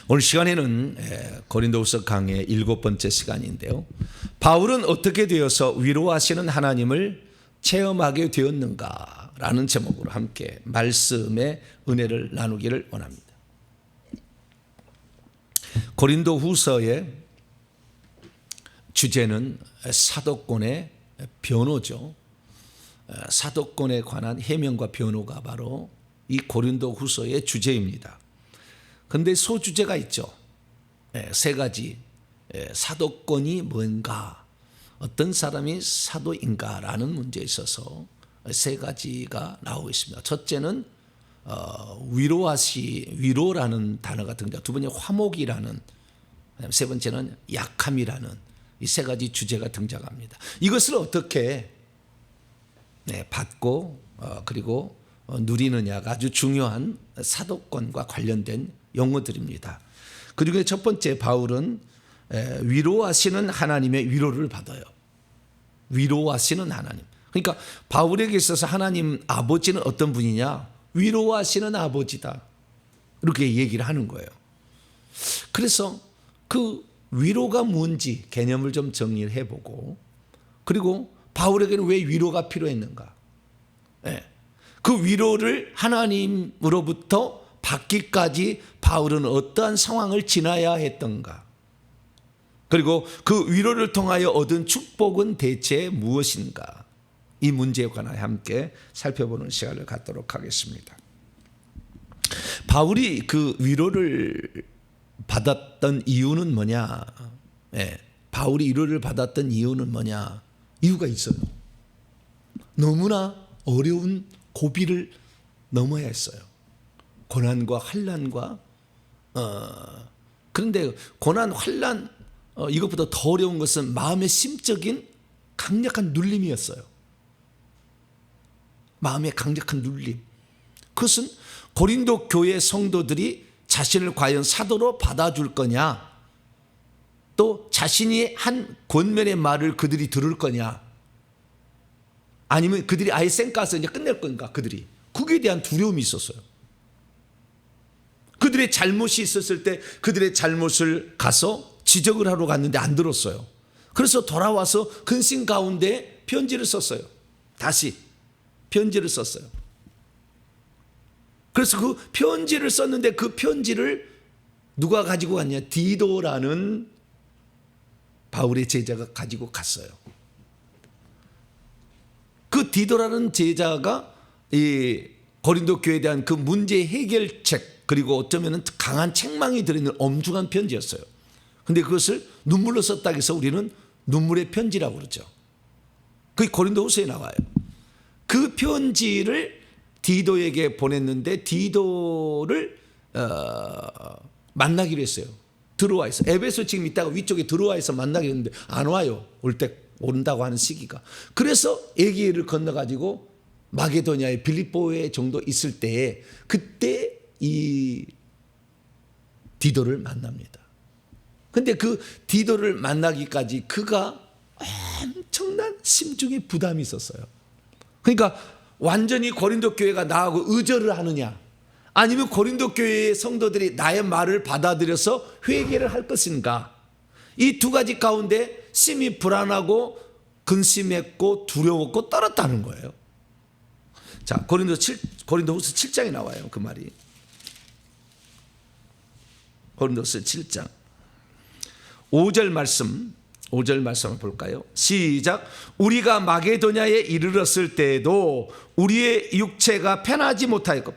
오늘 시간에는 고린도후서 강의 7번째 시간인데요. 바울은 어떻게 되어서 위로하시는 하나님을 체험하게 되었는가라는 제목으로 함께 말씀의 은혜를 나누기를 원합니다. 고린도후서의 주제는 사도권의 변호죠. 사도권에 관한 해명과 변호가 바로 이 고린도후서의 주제입니다. 그런데 소주제가 있죠. 세 가지. 사도권이 뭔가, 어떤 사람이 사도인가라는 문제에 있어서 세 가지가 나오고 있습니다. 첫째는 위로라는 단어가 등장. 두 번째 화목이라는, 세 번째는 약함이라는 이 세 가지 주제가 등장합니다. 이것을 어떻게 받고 그리고 누리느냐가 아주 중요한 사도권과 관련된 용어들입니다. 그중에 첫 번째, 바울은 위로하시는 하나님의 위로를 받아요. 위로하시는 하나님. 그러니까 바울에게 있어서 하나님 아버지는 어떤 분이냐? 위로하시는 아버지다. 이렇게 얘기를 하는 거예요. 그래서 그 위로가 뭔지 개념을 좀 정리를 해보고, 그리고 바울에게는 왜 위로가 필요했는가? 그 위로를 하나님으로부터 받기까지 바울은 어떠한 상황을 지나야 했던가? 그리고 그 위로를 통하여 얻은 축복은 대체 무엇인가? 이 문제에 관하여 함께 살펴보는 시간을 갖도록 하겠습니다. 바울이 그 위로를 받았던 이유는 뭐냐? 바울이 위로를 받았던 이유는 뭐냐? 이유가 있어요. 너무나 어려운 고비를 넘어야 했어요. 고난과 환난과 그런데 고난, 환난 이것보다 더 어려운 것은 마음의 심적인 강력한 눌림이었어요. 마음의 강력한 눌림. 그것은 고린도 교회 성도들이 자신을 과연 사도로 받아줄 거냐, 또 자신이 한 권면의 말을 그들이 들을 거냐, 아니면 그들이 아예 쌩까서 이제 끝낼 건가, 그들이. 그에 대한 두려움이 있었어요. 그들의 잘못이 있었을 때 그들의 잘못을 가서 지적을 하러 갔는데 안 들었어요. 그래서 돌아와서 근심 가운데 편지를 썼어요. 다시 편지를 썼어요. 그래서 그 편지를 썼는데 그 편지를 누가 가지고 갔냐? 디도라는 바울의 제자가 가지고 갔어요. 그 디도라는 제자가 이 고린도 교회에 대한 그 문제 해결책, 그리고 어쩌면 강한 책망이 들어있는 엄중한 편지였어요. 근데 그것을 눈물로 썼다고 해서 우리는 눈물의 편지라고 그러죠. 그게 고린도후서에 나와요. 그 편지를 디도에게 보냈는데 디도를 만나기로 했어요. 들어와 있어. 에베소 지금 있다가 위쪽에 들어와 있어 만나기로 했는데 안 와요. 온다고 하는 시기가. 그래서 에게를 건너가지고 마게도냐의 빌립보에 정도 있을 때에 그때 이 디도를 만납니다. 근데 그 디도를 만나기까지 그가 엄청난 심중의 부담이 있었어요. 그러니까 완전히 고린도 교회가 나하고 의절을 하느냐, 아니면 고린도 교회의 성도들이 나의 말을 받아들여서 회개를 할 것인가, 이 두 가지 가운데 심히 불안하고 근심했고 두려웠고 떨었다는 거예요. 자, 고린도후서 7장에 나와요. 그 말이. 고린도후서 7장 5절 말씀을 볼까요? 시작. 우리가 마게도냐에 이르렀을 때에도 우리의 육체가 편하지 못하였고,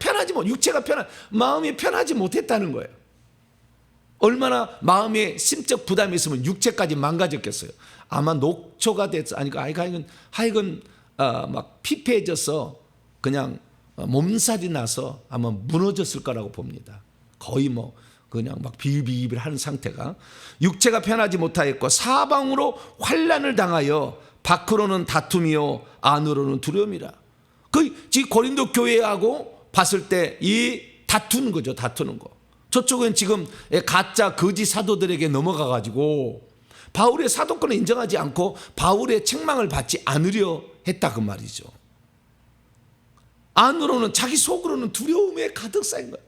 마음이 편하지 못했다는 거예요. 얼마나 마음에 심적 부담이 있으면 육체까지 망가졌겠어요. 아마 녹초가 돼서, 하여간 막 피폐해져서 그냥 몸살이 나서 아마 무너졌을 거라고 봅니다. 거의 그냥 막 비빌비빌 하는 상태가. 육체가 편하지 못하였고 사방으로 환난을 당하여 밖으로는 다툼이요 안으로는 두려움이라. 지금 고린도 교회하고 봤을 때 이 다투는 거죠. 다투는 거. 저쪽은 지금 가짜 거짓 사도들에게 넘어가 가지고 바울의 사도권을 인정하지 않고 바울의 책망을 받지 않으려 했다 그 말이죠. 안으로는, 자기 속으로는 두려움에 가득 쌓인 거예요.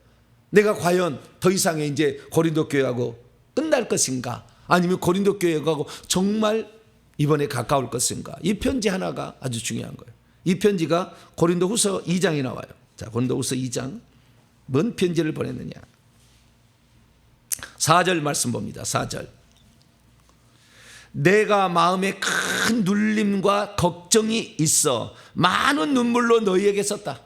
내가 과연 더 이상의 이제 고린도 교회하고 끝날 것인가? 아니면 고린도 교회하고 정말 이번에 가까울 것인가? 이 편지 하나가 아주 중요한 거예요. 이 편지가 고린도 후서 2장에 나와요. 자, 고린도 후서 2장. 뭔 편지를 보냈느냐? 4절 말씀 봅니다. 4절. 내가 마음에 큰 눌림과 걱정이 있어 많은 눈물로 너희에게 썼다.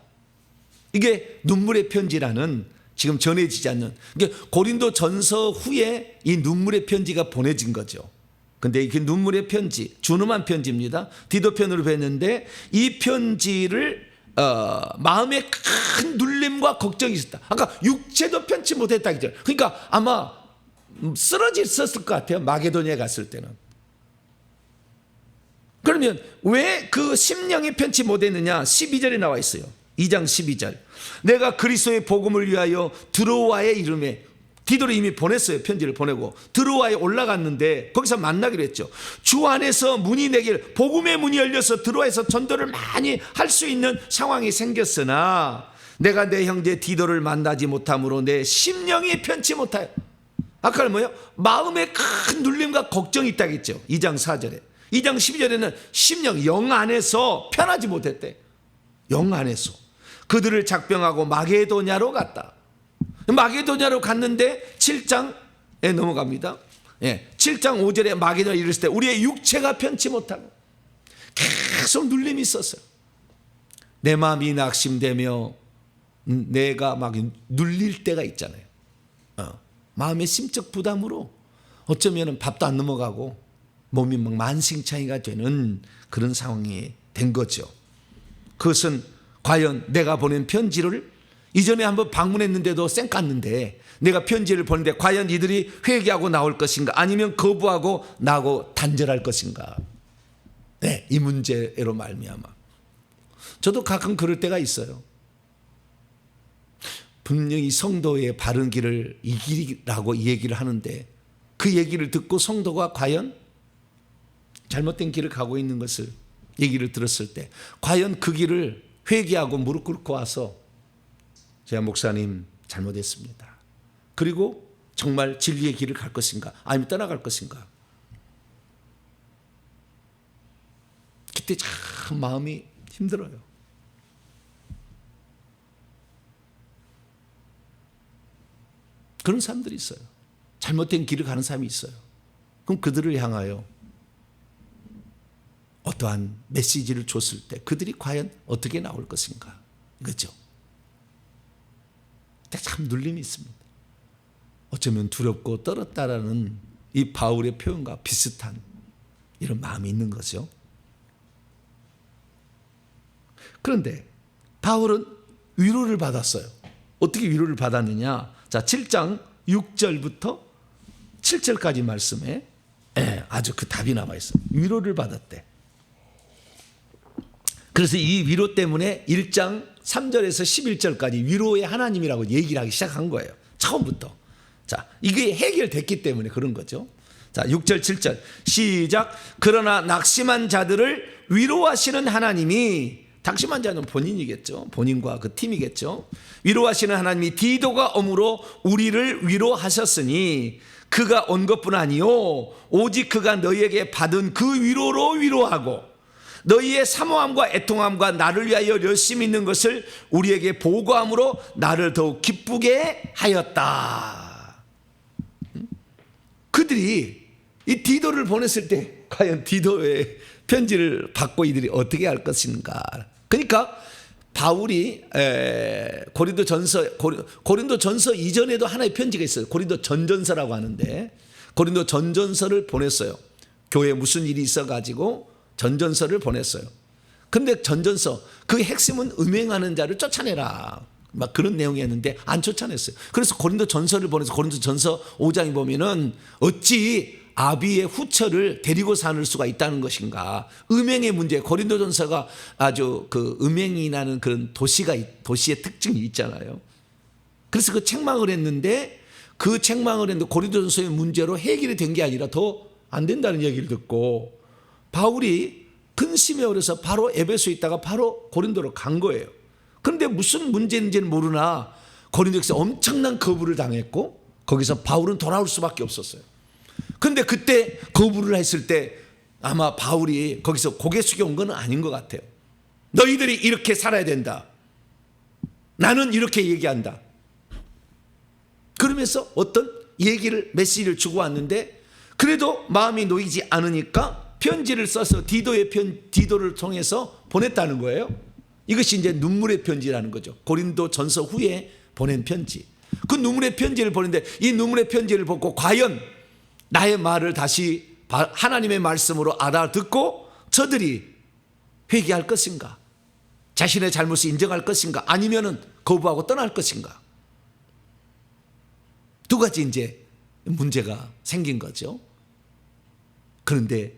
이게 눈물의 편지라는 지금 전해지지 않는, 이게 고린도 전서 후에 이 눈물의 편지가 보내진 거죠. 근데 이게 눈물의 편지, 준엄한 편지입니다. 디도편으로 뵀는데 이 편지를 마음에 큰 눌림과 걱정이 있었다. 아까 육체도 편치 못했다. 그러니까 아마 쓰러졌을 것 같아요. 마게도니아에 갔을 때는. 그러면 왜 그 심령이 편치 못했느냐? 12절에 나와 있어요. 2장 12절. 내가 그리스도의 복음을 위하여 드로아에 이름에, 디도를 이미 보냈어요. 편지를 보내고 드로아에 올라갔는데 거기서 만나기로 했죠. 주 안에서 문이 내길, 복음의 문이 열려서 드로아에서 전도를 많이 할 수 있는 상황이 생겼으나 내가 내 형제 디도를 만나지 못함으로 내 심령이 편치 못하여. 아까는 뭐예요? 마음에 큰 눌림과 걱정이 있다겠죠. 2장 4절에. 2장 12절에는 심령, 영 안에서 편하지 못했대. 영 안에서. 그들을 작병하고 마게도냐로 갔다. 마게도냐로 갔는데 7장에 넘어갑니다. 7장 5절에 마게도냐 이랬을 때 우리의 육체가 편치 못하고 계속 눌림이 있었어요. 내 마음이 낙심되며 내가 막 눌릴 때가 있잖아요. 마음의 심적 부담으로 어쩌면 밥도 안 넘어가고 몸이 막 만신창이가 되는 그런 상황이 된 거죠. 그것은 과연 내가 보낸 편지를 이전에 한번 방문했는데도 쌩깠는데 내가 편지를 보는데 과연 이들이 회개하고 나올 것인가, 아니면 거부하고 나하고 단절할 것인가. 네, 이 문제로 말미암아 저도 가끔 그럴 때가 있어요. 분명히 성도의 바른 길을 이 길이라고 얘기를 하는데 그 얘기를 듣고 성도가 과연 잘못된 길을 가고 있는 것을 얘기를 들었을 때 과연 그 길을 회개하고 무릎 꿇고 와서 제가 목사님 잘못했습니다. 그리고 정말 진리의 길을 갈 것인가, 아니면 떠나갈 것인가. 그때 참 마음이 힘들어요. 그런 사람들이 있어요. 잘못된 길을 가는 사람이 있어요. 그럼 그들을 향하여 어떠한 메시지를 줬을 때 그들이 과연 어떻게 나올 것인가. 그렇죠? 참 눌림이 있습니다. 어쩌면 두렵고 떨었다라는 이 바울의 표현과 비슷한 이런 마음이 있는 거죠. 그런데 바울은 위로를 받았어요. 어떻게 위로를 받았느냐? 자, 7장 6절부터 7절까지 말씀에 아주 그 답이 나와 있어요. 위로를 받았대. 그래서 이 위로 때문에 1장 3절에서 11절까지 위로의 하나님이라고 얘기를 하기 시작한 거예요. 처음부터. 자, 이게 해결됐기 때문에 그런 거죠. 자, 6절 7절 시작. 그러나 낙심한 자들을 위로하시는 하나님이, 낙심한 자는 본인이겠죠. 본인과 그 팀이겠죠. 위로하시는 하나님이 디도가 오므로 우리를 위로하셨으니 그가 온 것뿐 아니요 오직 그가 너희에게 받은 그 위로로 위로하고 너희의 사모함과 애통함과 나를 위하여 열심히 있는 것을 우리에게 보고함으로 나를 더욱 기쁘게 하였다. 그들이 이 디도를 보냈을 때 과연 디도의 편지를 받고 이들이 어떻게 할 것인가. 그러니까 바울이 고린도 전서 이전에도 하나의 편지가 있어요. 고린도 전전서라고 하는데 고린도 전전서를 보냈어요. 교회에 무슨 일이 있어가지고 전전서를 보냈어요. 근데 전전서 그 핵심은 음행하는 자를 쫓아내라, 막 그런 내용이었는데 안 쫓아냈어요. 그래서 고린도 전서를 보내서 고린도 전서 5장에 보면은 어찌 아비의 후처를 데리고 사는 수가 있다는 것인가. 음행의 문제. 고린도 전서가 아주 그 음행이 나는 그런 도시의 특징이 있잖아요. 그래서 그 책망을 했는데 고린도 전서의 문제로 해결이 된 게 아니라 더 안 된다는 얘기를 듣고 바울이 근심에 어려서 바로 에베소에 있다가 바로 고린도로 간 거예요. 그런데 무슨 문제인지는 모르나 고린도에서 엄청난 거부를 당했고 거기서 바울은 돌아올 수밖에 없었어요. 그런데 그때 거부를 했을 때 아마 바울이 거기서 고개 숙여 온 건 아닌 것 같아요. 너희들이 이렇게 살아야 된다. 나는 이렇게 얘기한다. 그러면서 어떤 얘기를 메시지를 주고 왔는데 그래도 마음이 놓이지 않으니까 편지를 써서 디도를 통해서 보냈다는 거예요. 이것이 이제 눈물의 편지라는 거죠. 고린도 전서 후에 보낸 편지. 그 눈물의 편지를 보는데 이 눈물의 편지를 보고 과연 나의 말을 다시 하나님의 말씀으로 알아듣고 저들이 회개할 것인가? 자신의 잘못을 인정할 것인가? 아니면은 거부하고 떠날 것인가? 두 가지 이제 문제가 생긴 거죠. 그런데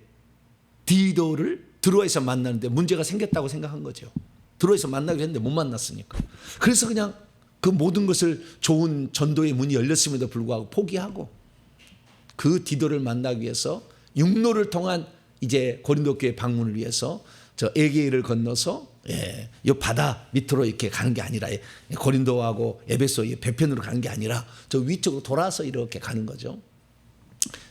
디도를 드로아에서 만나는데 문제가 생겼다고 생각한 거죠. 드로아에서 만나기로 했는데 못 만났으니까. 그래서 그냥 그 모든 것을 좋은 전도의 문이 열렸음에도 불구하고 포기하고 그 디도를 만나기 위해서 육로를 통한 이제 고린도 교회 방문을 위해서 저 에게이를 건너서 이 바다 밑으로 이렇게 가는 게 아니라 고린도하고 에베소의 배편으로 가는 게 아니라 저 위쪽으로 돌아서 이렇게 가는 거죠.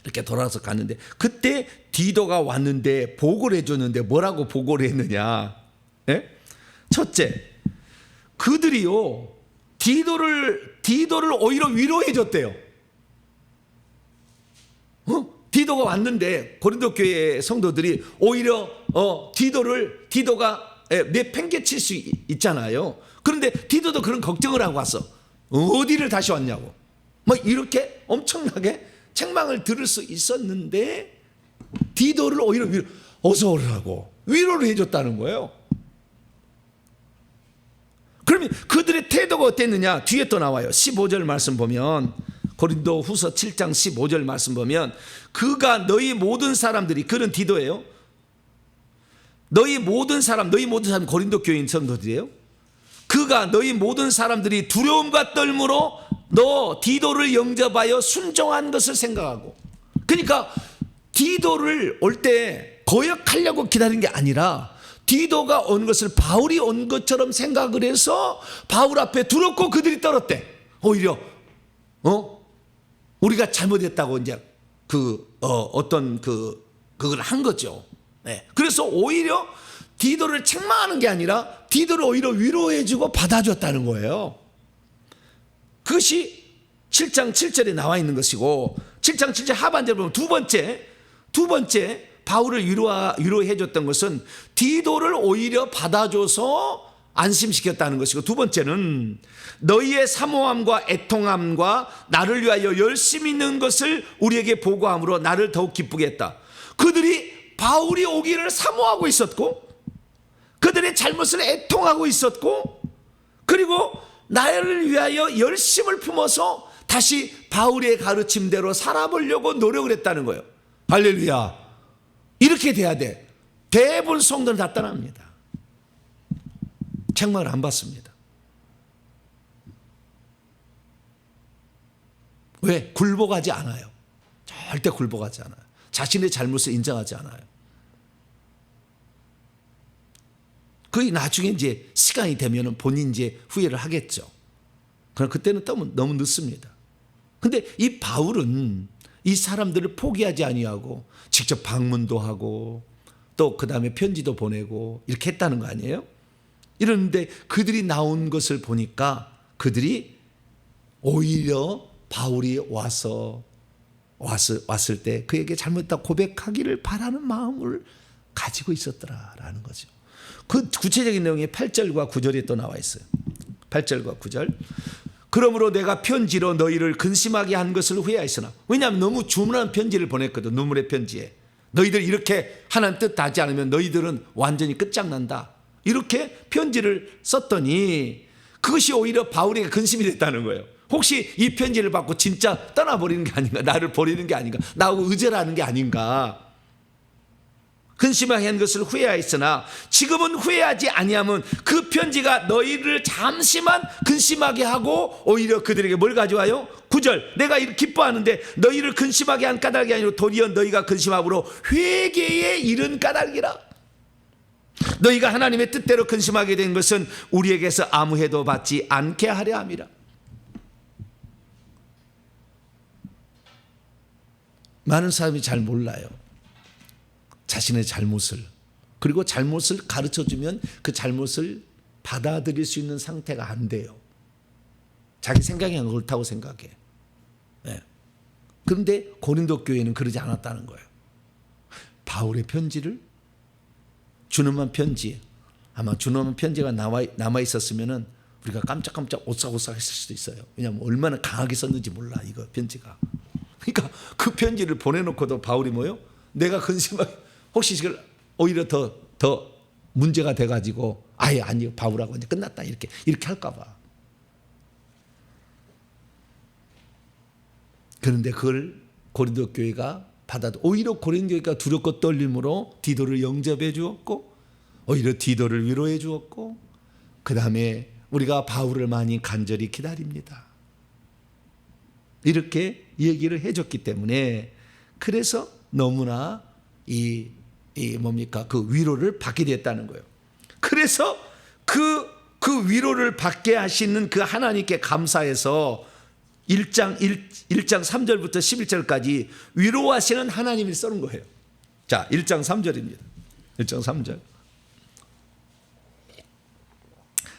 이렇게 돌아서 가는데 그때 디도가 왔는데 보고를 해줬는데 뭐라고 보고를 했느냐? 예? 첫째, 그들이요 디도를 오히려 위로해 줬대요. 디도가 왔는데 고린도 교회 성도들이 오히려 디도가 내팽개칠 수 있잖아요. 그런데 디도도 그런 걱정을 하고 왔어. 어디를 다시 왔냐고. 뭐 이렇게 엄청나게 책망을 들을 수 있었는데 디도를 오히려 어서 오라고 위로를 해줬다는 거예요. 그러면 그들의 태도가 어땠느냐? 뒤에 또 나와요. 15절 말씀 보면 고린도 후서 7장 15절 말씀 보면 그가 너희 모든 사람들이 그는 디도예요. 너희 모든 사람 고린도 교인 성도들이에요. 그가 너희 모든 사람들이 두려움과 떨므로 너 디도를 영접하여 순종한 것을 생각하고 그러니까 디도를 올 때 거역하려고 기다린 게 아니라 디도가 온 것을 바울이 온 것처럼 생각을 해서 바울 앞에 두렵고 그들이 떨었대. 오히려 우리가 잘못했다고 이제 그걸 한 거죠. 네. 그래서 오히려 디도를 책망하는 게 아니라 디도를 오히려 위로해주고 받아줬다는 거예요. 그것이 7장 7절에 나와 있는 것이고 7장 7절 하반절 보면 두 번째 바울을 위로해줬던 것은 디도를 오히려 받아줘서 안심시켰다는 것이고 두 번째는 너희의 사모함과 애통함과 나를 위하여 열심히 있는 것을 우리에게 보고함으로 나를 더욱 기쁘게 했다. 그들이 바울이 오기를 사모하고 있었고 그들의 잘못을 애통하고 있었고 그리고 나를 위하여 열심을 품어서 다시 바울의 가르침대로 살아보려고 노력을 했다는 거예요. 할렐루야. 이렇게 돼야 돼. 대부분 성도는 다 떠납니다. 책망을 안 받습니다. 왜? 굴복하지 않아요. 절대 굴복하지 않아요. 자신의 잘못을 인정하지 않아요. 거의 나중에 이제 시간이 되면 본인 이제 후회를 하겠죠. 그러나 그때는 너무 늦습니다. 근데 이 바울은 이 사람들을 포기하지 아니하고 직접 방문도 하고 또 그 다음에 편지도 보내고 이렇게 했다는 거 아니에요? 이러는데 그들이 나온 것을 보니까 그들이 오히려 바울이 왔을 때 그에게 잘못했다 고백하기를 바라는 마음을 가지고 있었더라라는 거죠. 그 구체적인 내용이 8절과 9절에 또 나와 있어요. 8절과 9절. 그러므로 내가 편지로 너희를 근심하게 한 것을 후회하였으나 왜냐하면 너무 주문한 편지를 보냈거든. 눈물의 편지에 너희들 이렇게 하나님 뜻 하지 않으면 너희들은 완전히 끝장난다 이렇게 편지를 썼더니 그것이 오히려 바울에게 근심이 됐다는 거예요. 혹시 이 편지를 받고 진짜 떠나버리는 게 아닌가, 나를 버리는 게 아닌가, 나하고 의절하는 게 아닌가. 근심하게 한 것을 후회하였으나 지금은 후회하지 아니하면 그 편지가 너희를 잠시만 근심하게 하고 오히려 그들에게 뭘 가져와요? 9절. 내가 이렇게 기뻐하는데 너희를 근심하게 한 까닭이 아니라 도리어 너희가 근심함으로 회개에 이른 까닭이라. 너희가 하나님의 뜻대로 근심하게 된 것은 우리에게서 아무 해도 받지 않게 하려 함이라. 많은 사람이 잘 몰라요. 자신의 잘못을. 그리고 잘못을 가르쳐주면 그 잘못을 받아들일 수 있는 상태가 안 돼요. 자기 생각이 옳다고 생각해. 네. 그런데 고린도 교회는 그러지 않았다는 거예요. 바울의 편지를 준엄한 편지, 아마 준엄한 편지가 남아 있었으면은 우리가 깜짝깜짝 오싹오싹했을 수도 있어요. 왜냐하면 얼마나 강하게 썼는지 몰라, 이거 편지가. 그러니까 그 편지를 보내놓고도 바울이 뭐요? 내가 근심하게 혹시 이걸 오히려 더 문제가 돼가지고 아예 아니 바울하고 이제 끝났다 이렇게 할까봐. 그런데 그걸 고린도 교회가 오히려 고린도 교회가 두렵고 떨림으로 디도를 영접해 주었고, 오히려 디도를 위로해 주었고, 그 다음에 우리가 바울을 많이 간절히 기다립니다. 이렇게 얘기를 해줬기 때문에 그래서 너무나 그 위로를 받게 됐다는 거예요. 그래서 그 위로를 받게 하시는 그 하나님께 감사해서 1장 3절부터 11절까지 위로하시는 하나님을 써는 거예요. 자, 1장 3절입니다. 1장 3절.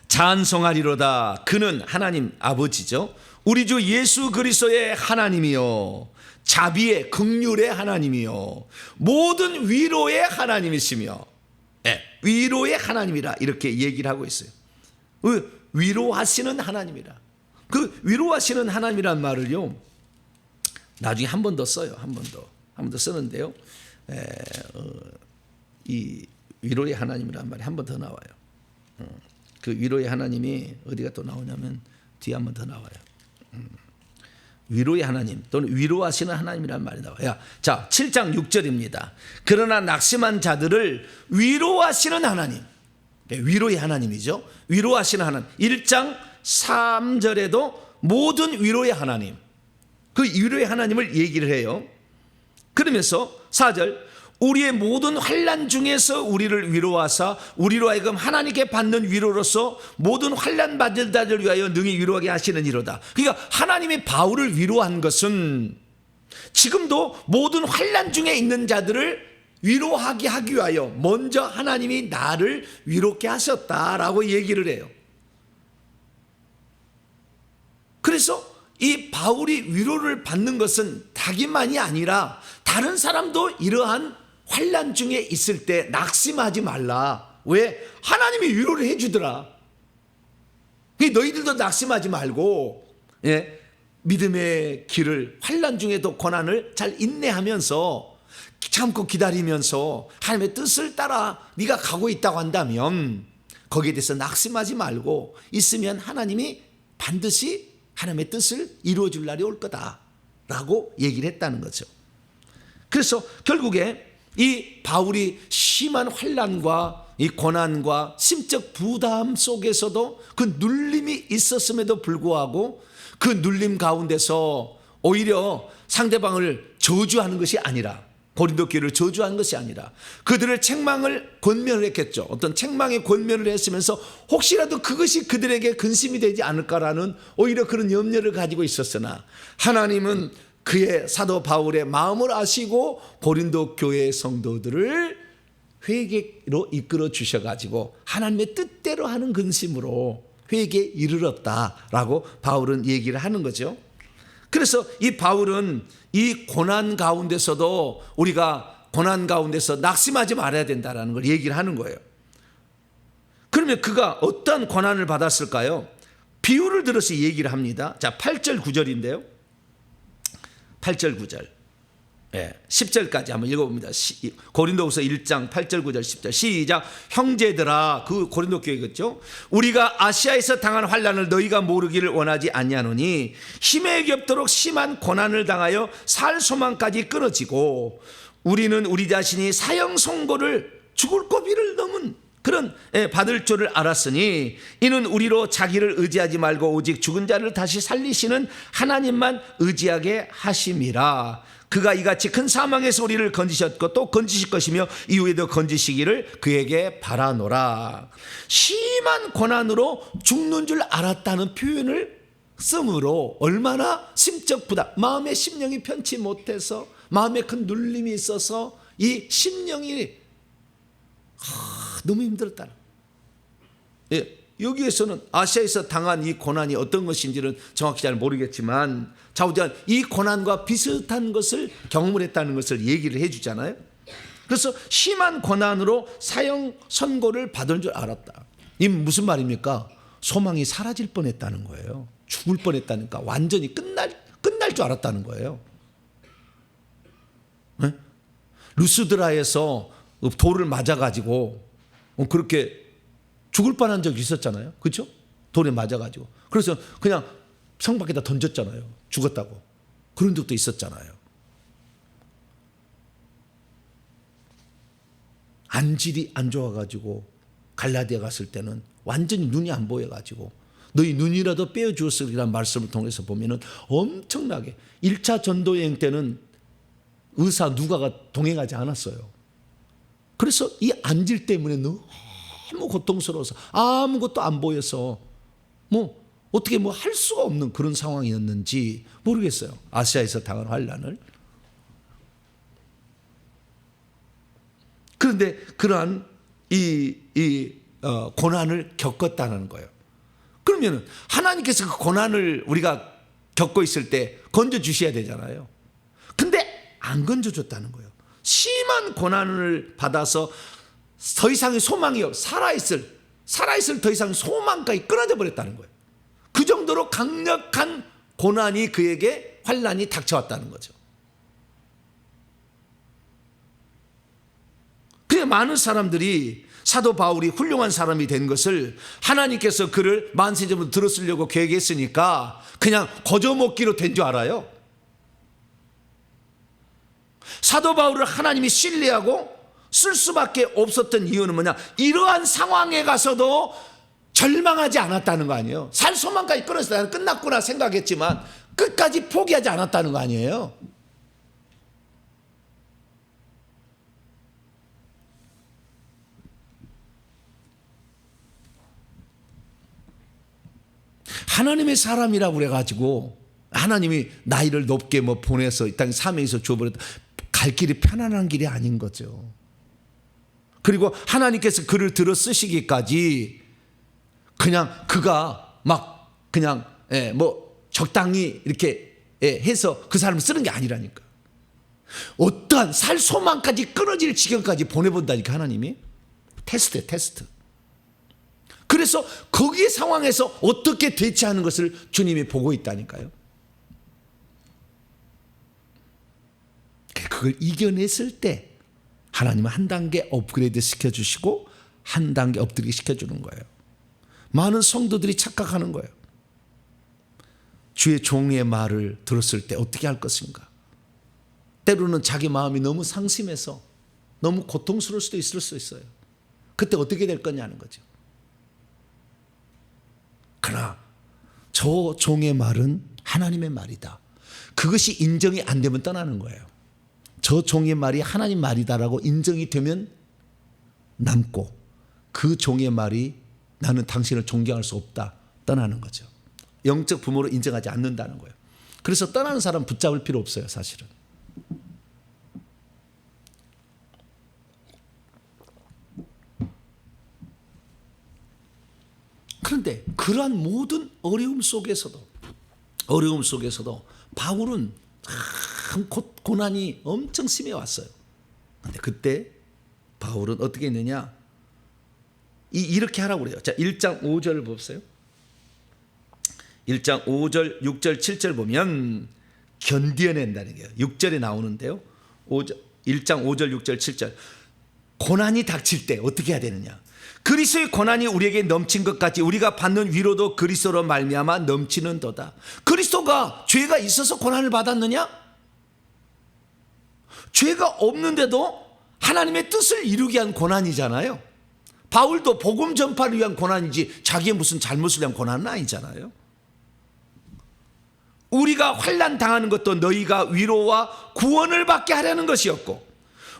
찬송하리로다. 그는 하나님 아버지죠. 우리 주 예수 그리스도의 하나님이요, 자비의 긍휼의 하나님이요, 모든 위로의 하나님이시며, 위로의 하나님이라 이렇게 얘기를 하고 있어요. 위로하시는 하나님이라. 그 위로하시는 하나님이란 말을요, 나중에 한 번 더 써요. 한 번 더 쓰는데요, 이 위로의 하나님이란 말이 한 번 더 나와요. 그 위로의 하나님이 어디가 또 나오냐면 뒤에 한 번 더 나와요. 위로의 하나님 또는 위로하시는 하나님이라는 말이 나와요. 자, 7장 6절입니다. 그러나 낙심한 자들을 위로하시는 하나님, 위로의 하나님이죠. 위로하시는 하나님. 1장 3절에도 모든 위로의 하나님, 그 위로의 하나님을 얘기를 해요. 그러면서 4절, 우리의 모든 환난 중에서 우리를 위로하사 우리로 하여금 하나님께 받는 위로로서 모든 환난 받을 자를 위하여 능히 위로하게 하시는 이로다. 그러니까 하나님이 바울을 위로한 것은 지금도 모든 환난 중에 있는 자들을 위로하게 하기 위하여 먼저 하나님이 나를 위롭게 하셨다라고 얘기를 해요. 그래서 이 바울이 위로를 받는 것은 자기만이 아니라 다른 사람도 이러한 환난 중에 있을 때 낙심하지 말라. 왜? 하나님이 위로를 해주더라. 너희들도 낙심하지 말고, 믿음의 길을, 환난 중에도 고난을 잘 인내하면서 참고 기다리면서 하나님의 뜻을 따라 네가 가고 있다고 한다면 거기에 대해서 낙심하지 말고 있으면 하나님이 반드시 하나님의 뜻을 이루어 줄 날이 올 거다라고 얘기를 했다는 거죠. 그래서 결국에 이 바울이 심한 환난과 이 고난과 심적 부담 속에서도 그 눌림이 있었음에도 불구하고 그 눌림 가운데서 오히려 상대방을 저주하는 것이 아니라, 고린도 교회를 저주하는 것이 아니라 그들의 책망을 권면을 했겠죠. 어떤 책망의 권면을 했으면서 혹시라도 그것이 그들에게 근심이 되지 않을까라는 오히려 그런 염려를 가지고 있었으나 하나님은 그의 사도 바울의 마음을 아시고 고린도 교회 성도들을 회개로 이끌어 주셔가지고 하나님의 뜻대로 하는 근심으로 회개에 이르렀다라고 바울은 얘기를 하는 거죠. 그래서 이 바울은 이 고난 가운데서도 우리가 고난 가운데서 낙심하지 말아야 된다라는 걸 얘기를 하는 거예요. 그러면 그가 어떤 고난을 받았을까요? 비유를 들어서 얘기를 합니다. 자, 8절 9절인데요. 8절 9절, 10절까지 한번 읽어봅니다. 고린도후서 1장 8절 9절 10절 시작. 형제들아, 그 고린도 교회겠죠. 우리가 아시아에서 당한 환난을 너희가 모르기를 원하지 아니하노니 힘에 겹도록 심한 고난을 당하여 살 소망까지 끊어지고 우리는 우리 자신이 사형 선고를 죽을 고비를 넘은 그런 받을 줄을 알았으니 이는 우리로 자기를 의지하지 말고 오직 죽은 자를 다시 살리시는 하나님만 의지하게 하심이라. 그가 이같이 큰 사망에서 우리를 건지셨고 또 건지실 것이며 이후에도 건지시기를 그에게 바라노라. 심한 고난으로 죽는 줄 알았다는 표현을 쓰므로 얼마나 심적 부담, 마음의 심령이 편치 못해서 마음에 큰 눌림이 있어서 이 심령이 너무 힘들었다. 예, 여기에서는 아시아에서 당한 이 고난이 어떤 것인지는 정확히 잘 모르겠지만 좌우지간 이 고난과 비슷한 것을 경험을 했다는 것을 얘기를 해주잖아요. 그래서 심한 고난으로 사형 선고를 받은 줄 알았다. 이 무슨 말입니까? 소망이 사라질 뻔했다는 거예요. 죽을 뻔했다니까. 완전히 끝날 줄 알았다는 거예요. 네? 루스드라에서 돌을 맞아가지고 그렇게 죽을 뻔한 적이 있었잖아요. 그렇죠? 돌에 맞아가지고. 그래서 그냥 성 밖에다 던졌잖아요. 죽었다고. 그런 적도 있었잖아요. 안질이 안 좋아가지고 갈라디아 갔을 때는 완전히 눈이 안 보여가지고 너희 눈이라도 빼어주었으리라는 말씀을 통해서 보면은 엄청나게 1차 전도 여행 때는 의사 누가가 동행하지 않았어요. 그래서 이 안질 때문에 너무 고통스러워서 아무것도 안 보여서 어떻게 할 수가 없는 그런 상황이었는지 모르겠어요. 아시아에서 당한 환난을. 그런데 그러한 고난을 겪었다는 거예요. 그러면 하나님께서 그 고난을 우리가 겪고 있을 때 건져주셔야 되잖아요. 근데 안 건져줬다는 거예요. 심한 고난을 받아서 더 이상의 소망이 살아있을 더 이상 소망까지 끊어져 버렸다는 거예요. 그 정도로 강력한 고난이 그에게 환난이 닥쳐왔다는 거죠. 그래 많은 사람들이 사도 바울이 훌륭한 사람이 된 것을 하나님께서 그를 만세전부터 들었으려고 계획했으니까 그냥 거저먹기로 된 줄 알아요. 사도 바울을 하나님이 신뢰하고 쓸 수밖에 없었던 이유는 뭐냐? 이러한 상황에 가서도 절망하지 않았다는 거 아니에요. 살 소망까지 끊었을 때 끝났구나 생각했지만 끝까지 포기하지 않았다는 거 아니에요. 하나님의 사람이라고 그래가지고 하나님이 나이를 높게 보내서 이 땅에 사명에서 주어버렸다. 갈 길이 편안한 길이 아닌 거죠. 그리고 하나님께서 그를 들어 쓰시기까지 그냥 그가 그냥 적당히 이렇게 해서 그 사람을 쓰는 게 아니라니까. 어떠한 살 소망까지 끊어질 지경까지 보내본다니까 하나님이. 테스트. 그래서 거기에 상황에서 어떻게 대처하는 것을 주님이 보고 있다니까요. 그걸 이겨냈을 때 하나님은 한 단계 업그레이드 시켜주시고 한 단계 엎드리게 시켜주는 거예요. 많은 성도들이 착각하는 거예요. 주의 종의 말을 들었을 때 어떻게 할 것인가. 때로는 자기 마음이 너무 상심해서 너무 고통스러울 수도 있을 수 있어요. 그때 어떻게 될 거냐는 거죠. 그러나 저 종의 말은 하나님의 말이다. 그것이 인정이 안 되면 떠나는 거예요. 저 종의 말이 하나님 말이다라고 인정이 되면 남고 그 종의 말이 나는 당신을 존경할 수 없다. 떠나는 거죠. 영적 부모로 인정하지 않는다는 거예요. 그래서 떠나는 사람 붙잡을 필요 없어요, 사실은. 그런데 그러한 모든 어려움 속에서도 바울은 참 고난이 엄청 심해 왔어요. 그런데 그때 바울은 어떻게 했느냐? 이렇게 하라고 그래요. 자, 1장 5절 보세요. 1장 5절, 6절, 7절 보면 견뎌낸다는 거예요. 6절에 나오는데요. 1장 5절, 6절, 7절. 고난이 닥칠 때 어떻게 해야 되느냐? 그리스도의 고난이 우리에게 넘친 것 같이 우리가 받는 위로도 그리스도로 말미암아 넘치는도다. 그리스도가 죄가 있어서 고난을 받았느냐? 죄가 없는데도 하나님의 뜻을 이루기 위한 고난이잖아요. 바울도 복음 전파를 위한 고난이지 자기의 무슨 잘못을 위한 고난은 아니잖아요. 우리가 환난 당하는 것도 너희가 위로와 구원을 받게 하려는 것이었고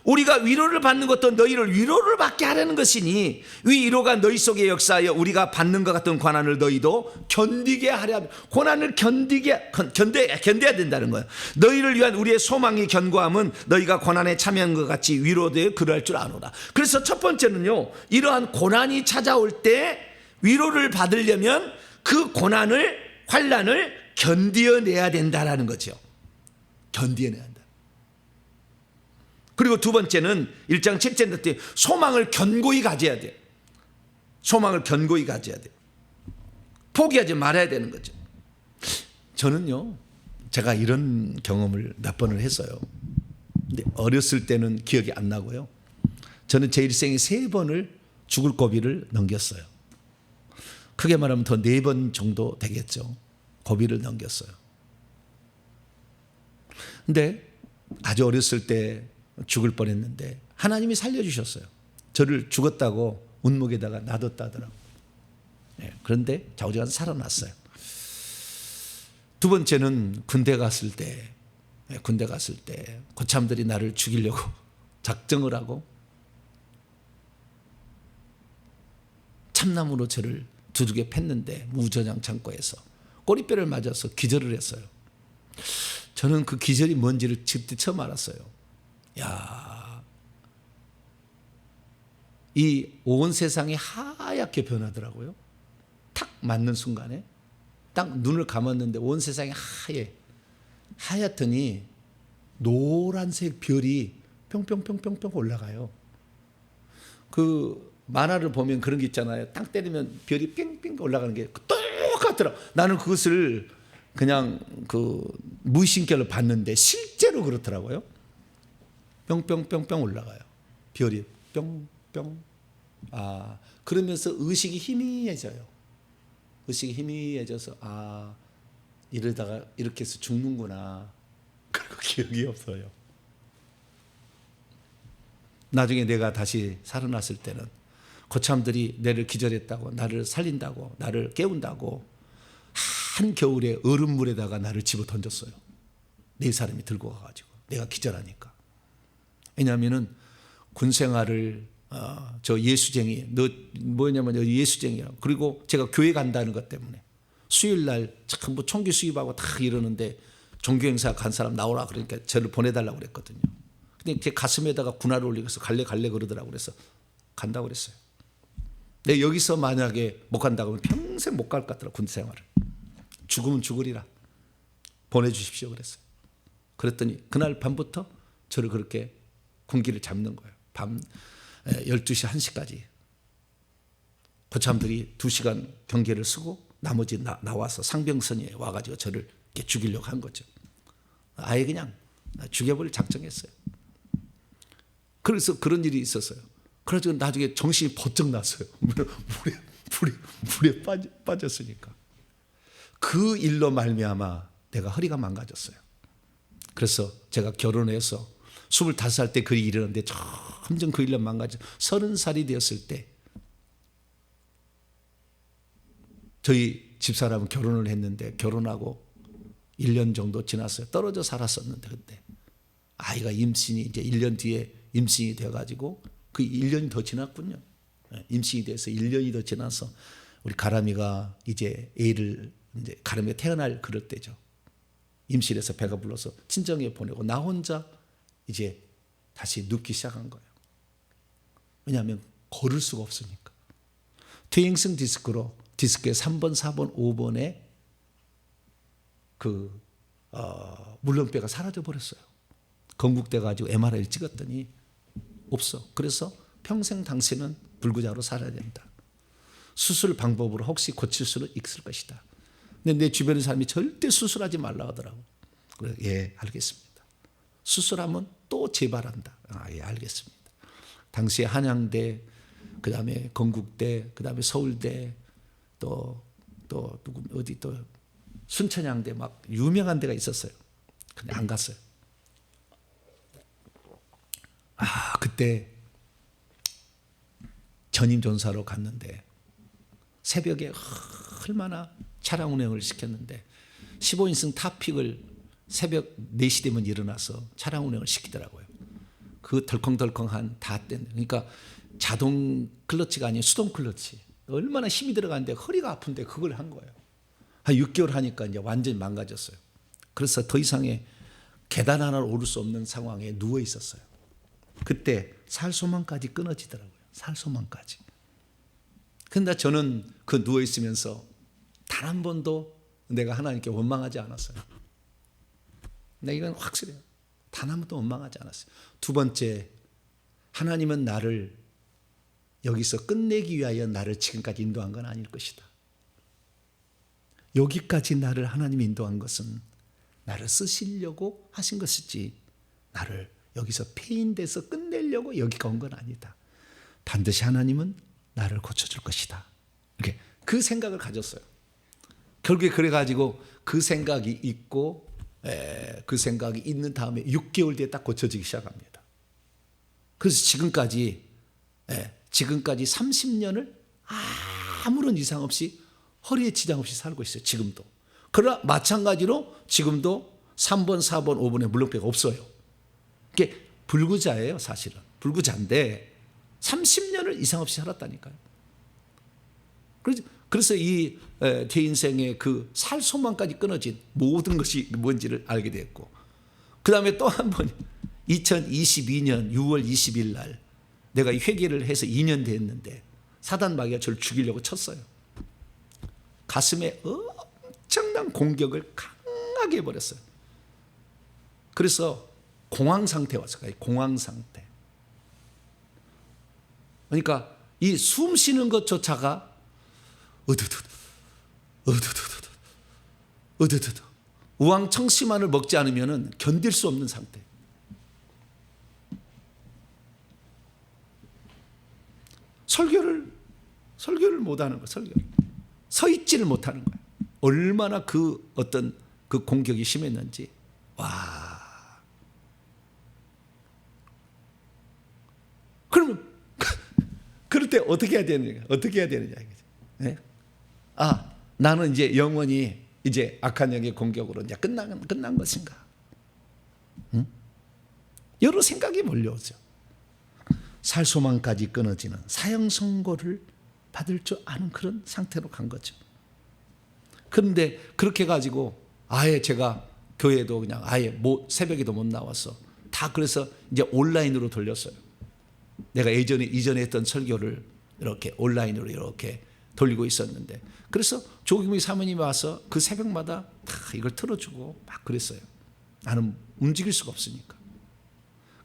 우리가 위로를 받는 것도 너희를 위로를 받게 하려는 것이니 위로가 너희 속에 역사하여 우리가 받는 것 같은 고난을 너희도 견디게 하려. 고난을 견뎌야 된다는 거예요. 너희를 위한 우리의 소망이 견고함은 너희가 고난에 참여한 것 같이 위로되어 그러할 줄 아노라. 그래서 첫 번째는요, 이러한 고난이 찾아올 때 위로를 받으려면 그 고난을, 환난을 견디어내야 된다라는 거죠. 견디어내야 한다. 그리고 두 번째는 1장 7절 때 소망을 견고히 가져야 돼요. 소망을 견고히 가져야 돼요. 포기하지 말아야 되는 거죠. 저는요, 제가 이런 경험을 몇 번을 했어요. 근데 어렸을 때는 기억이 안 나고요. 저는 제 일생에 3번을 죽을 고비를 넘겼어요. 크게 말하면 더 4번 정도 되겠죠. 고비를 넘겼어요. 근데 아주 어렸을 때 죽을 뻔했는데 하나님이 살려주셨어요. 저를 죽었다고 운목에다가 놔뒀다더라고요. 그런데 좌우지간 살아났어요. 두 번째는 군대 갔을 때 고참들이 나를 죽이려고 작정을 하고 참나무로 저를 두둑에 팼는데 무전향 창고에서 꼬리뼈를 맞아서 기절을 했어요. 저는 그 기절이 뭔지를 그때 처음 알았어요. 야, 이 온 세상이 하얗게 변하더라고요. 탁 맞는 순간에 딱 눈을 감았는데 온 세상이 하얗더니 노란색 별이 뿅뿅뿅뿅뿅 올라가요. 그 만화를 보면 그런 게 있잖아요. 땅 때리면 별이 뺑뺑 올라가는 게 똑같더라. 나는 그것을 그냥 그 무의식결로 봤는데 실제로 그렇더라고요. 뿅뿅뿅뿅 올라가요. 별이 뿅뿅. 그러면서 의식이 희미해져요. 의식이 희미해져서 이러다가 이렇게 해서 죽는구나. 그리고 기억이 없어요. 나중에 내가 다시 살아났을 때는 고참들이 나를 기절했다고, 나를 살린다고, 나를 깨운다고 한겨울에 얼음물에다가 나를 집어 던졌어요. 4사람이 들고 가가지고 내가 기절하니까. 왜냐하면은 군생활을 저 예수쟁이, 너 뭐냐면 예수쟁이야. 그리고 제가 교회 간다는 것 때문에 수요일날 참 뭐 총기 수입하고 다 이러는데 종교행사 간 사람 나오라 그러니까 저를 보내달라고 그랬거든요. 근데 제 가슴에다가 군화를 올리고서 갈래 그러더라고. 그래서 간다고 그랬어요. 내 여기서 만약에 못 간다고 하면 평생 못 갈 것 같더라. 군생활을. 죽으면 죽으리라. 보내주십시오 그랬어요. 그랬더니 그날 밤부터 저를 그렇게 군기를 잡는 거예요. 밤 12시 1시까지 고참들이 2시간 경계를 쓰고 나머지 나와서 상병선에 와가지고 저를 이렇게 죽이려고 한 거죠. 아예 그냥 죽여버릴 작정했어요. 그래서 그런 일이 있었어요. 그래서 나중에 정신이 번쩍 났어요. 물에 빠졌으니까. 그 일로 말미암아 내가 허리가 망가졌어요. 그래서 제가 결혼해서 25살 때 그 일이 일어났는데 점점 그 일로 망가져 30살이 되었을 때 저희 집사람은 결혼을 했는데 결혼하고 1년 정도 지났어요. 떨어져 살았었는데 그때 아이가 임신이 이제 1년 뒤에 임신이 돼가지고 그 1년이 더 지났군요. 임신이 돼서 1년이 더 지나서 우리 가람이가 이제 애를 이제 가람이가 태어날 그럴 때죠. 임실에서 배가 불러서 친정에 보내고 나 혼자 이제 다시 눕기 시작한 거예요. 왜냐하면 걸을 수가 없으니까. 퇴행성 디스크로 디스크의 3번, 4번, 5번에 그 물렁뼈가 사라져 버렸어요. 건국돼 가지고 MRI를 찍었더니 없어. 그래서 평생 당신은 불구자로 살아야 된다. 수술 방법으로 혹시 고칠 수는 있을 것이다. 근데 내 주변의 사람이 절대 수술하지 말라 하더라고. 그래, 예, 알겠습니다. 수술하면 또 재발한다. 예, 알겠습니다. 당시에 한양대, 그 다음에 건국대, 그 다음에 서울대, 또 어디 또 순천향대 막 유명한 데가 있었어요. 근데 안 갔어요. 그때 전임 전사로 갔는데 새벽에 얼마나 차량 운행을 시켰는데 15인승 탑픽을 새벽 4시 되면 일어나서 차량 운행을 시키더라고요. 그 덜컹덜컹한 닿댄, 그러니까 자동 클러치가 아닌 수동 클러치. 얼마나 힘이 들어가는데 허리가 아픈데 그걸 한 거예요. 한 6개월 하니까 이제 완전히 망가졌어요. 그래서 더 이상의 계단 하나를 오를 수 없는 상황에 누워 있었어요. 그때 살소망까지 끊어지더라고요. 살소망까지. 근데 저는 그 누워 있으면서 단 한 번도 내가 하나님께 원망하지 않았어요. 나 이건 확실해요. 단 한 번도 원망하지 않았어요. 두 번째, 하나님은 나를 여기서 끝내기 위하여 나를 지금까지 인도한 건 아닐 것이다. 여기까지 나를 하나님이 인도한 것은 나를 쓰시려고 하신 것이지 나를 여기서 폐인돼서 끝내려고 여기가 온 건 아니다. 반드시 하나님은 나를 고쳐줄 것이다. 이렇게 그 생각을 가졌어요. 결국에 그래가지고 그 생각이 있고 그 생각이 있는 다음에 6개월 뒤에 딱 고쳐지기 시작합니다. 그래서 지금까지 30년을 아무런 이상 없이 허리에 지장 없이 살고 있어요. 지금도. 그러나 마찬가지로 지금도 3번, 4번, 5번에 물렁뼈가 없어요. 이게 불구자예요, 사실은. 불구자인데 30년을 이상 없이 살았다니까요. 그래서 제 인생의 그 살 소망까지 끊어진 모든 것이 뭔지를 알게 됐고, 그 다음에 또 한 번 2022년 6월 20일 날 내가 회개를 해서 2년 됐는데 사단 마귀가 저를 죽이려고 쳤어요. 가슴에 엄청난 공격을 강하게 해버렸어요. 그래서 공황 상태 왔어요. 공황 상태. 그러니까 이 숨 쉬는 것조차가 으드드드 우황청심환을 먹지 않으면 견딜 수 없는 상태. 설교를 못하는 거예요. 설교를. 서 있지를 못하는 거예요. 얼마나 그 어떤 그 공격이 심했는지. 와. 그러면 그럴 때 어떻게 해야 되느냐? 어떻게 해야 되느냐 이거죠. 네? 나는 이제 영원히 이제 악한 영의 공격으로 이제 끝난 것인가? 응? 여러 생각이 몰려오죠. 살소망까지 끊어지는 사형 선고를 받을 줄 아는 그런 상태로 간 거죠. 그런데 그렇게 가지고 아예 제가 교회도 그냥 아예 새벽에도 못 나와서 다 그래서 이제 온라인으로 돌렸어요. 내가 이전에 했던 설교를 이렇게 온라인으로 이렇게 돌리고 있었는데, 그래서 조기미 사모님이 와서 그 새벽마다 다 이걸 틀어주고 막 그랬어요. 나는 움직일 수가 없으니까.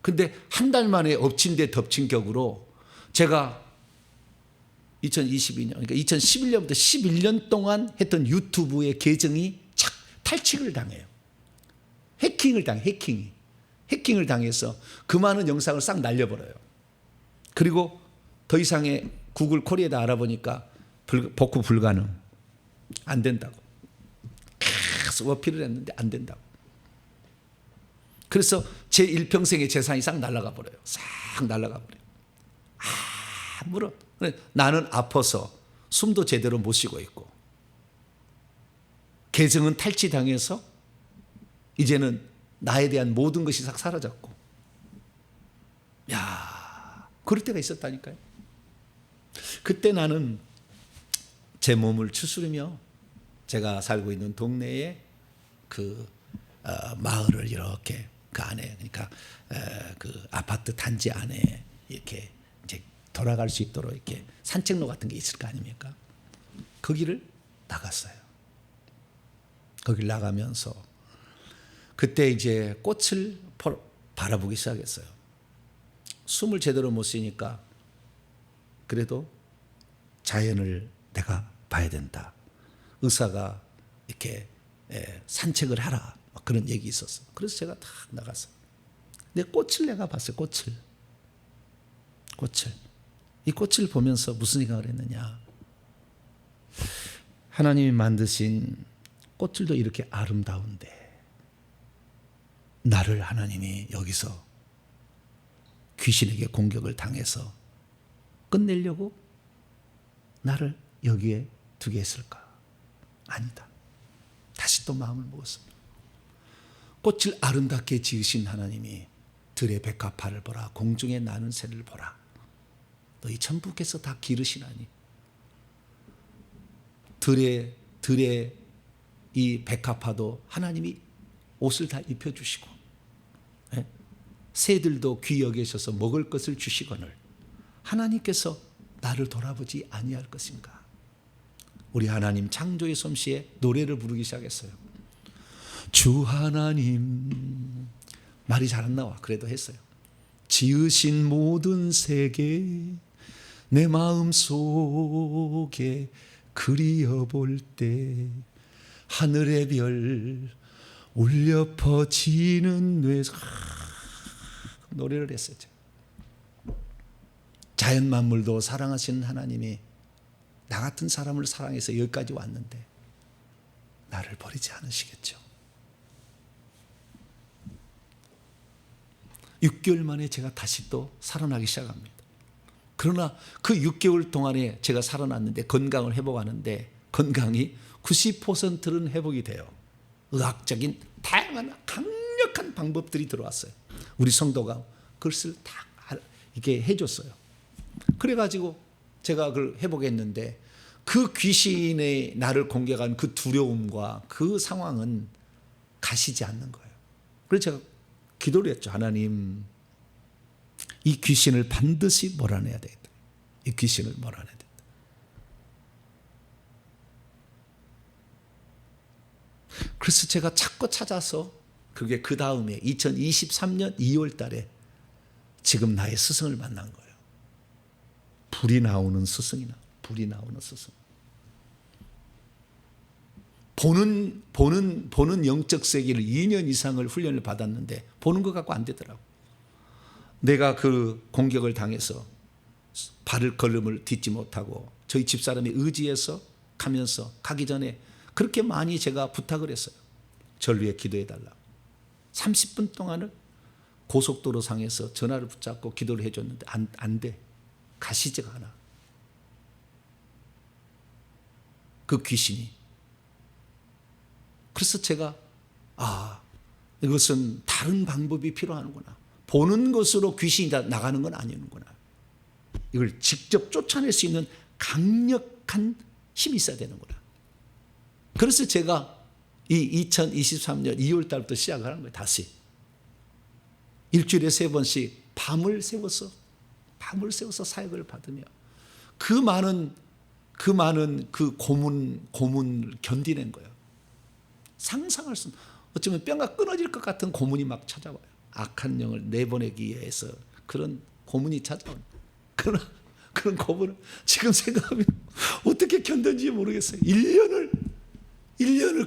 근데 한 달 만에 엎친 데 덮친 격으로 제가 2022년, 그러니까 2011년부터 11년 동안 했던 유튜브의 계정이 탈취를 당해요. 해킹을 당해서 그 많은 영상을 싹 날려버려요. 그리고 더 이상의 구글 코리아에다 알아보니까 복구 불가능. 안 된다고. 계속 어필을 했는데 안 된다고. 그래서 제 일평생의 재산이 싹 날아가 버려요. 싹 날아가 버려요. 아무런. 나는 아파서 숨도 제대로 못 쉬고 있고, 계정은 탈취당해서 이제는 나에 대한 모든 것이 싹 사라졌고, 그럴 때가 있었다니까요. 그때 나는 제 몸을 추스르며 제가 살고 있는 동네에 그 마을을 이렇게 그 안에, 그러니까 그 아파트 단지 안에 이렇게 이제 돌아갈 수 있도록 이렇게 산책로 같은 게 있을 거 아닙니까? 거기를 나갔어요. 거기를 나가면서 그때 이제 꽃을 바라보기 시작했어요. 숨을 제대로 못 쉬니까 그래도 자연을 내가 봐야 된다. 의사가 이렇게 산책을 하라. 그런 얘기 있었어. 그래서 제가 딱 나갔어. 근데 꽃을 내가 봤어요. 꽃을. 이 꽃을 보면서 무슨 생각을 했느냐. 하나님이 만드신 꽃들도 이렇게 아름다운데 나를 하나님이 여기서 귀신에게 공격을 당해서 끝내려고 나를 여기에 두게 했을까? 아니다. 다시 또 마음을 먹었습니다. 꽃을 아름답게 지으신 하나님이 들의 백합화를 보라. 공중에 나는 새를 보라. 너희 천부께서 다 기르시나니. 들의 이 백합화도 하나님이 옷을 다 입혀주시고, 새들도 귀 여기셔서 먹을 것을 주시거늘 하나님께서 나를 돌아보지 아니할 것인가. 우리 하나님 창조의 솜씨에 노래를 부르기 시작했어요. 주 하나님, 말이 잘 안 나와. 그래도 했어요. 지으신 모든 세계 내 마음속에 그리어볼 때 하늘의 별 울려 퍼지는 뇌에서 노래를 했어요. 자연 만물도 사랑하시는 하나님이 나 같은 사람을 사랑해서 여기까지 왔는데 나를 버리지 않으시겠죠. 6개월 만에 제가 다시 또 살아나기 시작합니다. 그러나 그 6개월 동안에 제가 살아났는데 건강을 회복하는데 건강이 90%는 회복이 돼요. 의학적인 다양한 강력한 방법들이 들어왔어요. 우리 성도가 그것을 다 이렇게 해줬어요. 그래가지고 제가 그걸 회복했는데 그 귀신의 나를 공격한 그 두려움과 그 상황은 가시지 않는 거예요. 그래서 제가 기도를 했죠. 하나님, 이 귀신을 반드시 몰아내야 되겠다. 이 귀신을 몰아내야 되겠다. 그래서 제가 찾고 찾아서 그게 그 다음에 2023년 2월 달에 지금 나의 스승을 만난 거예요. 불이 나오는 스승이나 불이 나오는 스승. 보는 영적 세계를 2년 이상을 훈련을 받았는데 보는 것 갖고 안 되더라고. 내가 그 공격을 당해서 발을 걸음을 딛지 못하고 저희 집사람이 의지해서 가면서 가기 전에 그렇게 많이 제가 부탁을 했어요. 절 위해 기도해 달라. 30분 동안을 고속도로 상에서 전화를 붙잡고 기도를 해줬는데 안 돼. 가시지가 않아. 그 귀신이. 그래서 제가 이것은 다른 방법이 필요하는구나. 보는 것으로 귀신이 나가는 건 아니는구나. 이걸 직접 쫓아낼 수 있는 강력한 힘이 있어야 되는구나. 그래서 제가 이 2023년 2월 달부터 시작하는 거예요. 다시. 일주일에 3번씩 밤을 세워서 사역을 받으며 그 많은 그 고문을 견디는 거예요. 상상할 수 없는, 어쩌면 뼈가 끊어질 것 같은 고문이 막 찾아와요. 악한 영을 내보내기 위해서 그런 고문이 찾아와요. 그런 고문을 지금 생각하면 어떻게 견뎠는지 모르겠어요. 1년을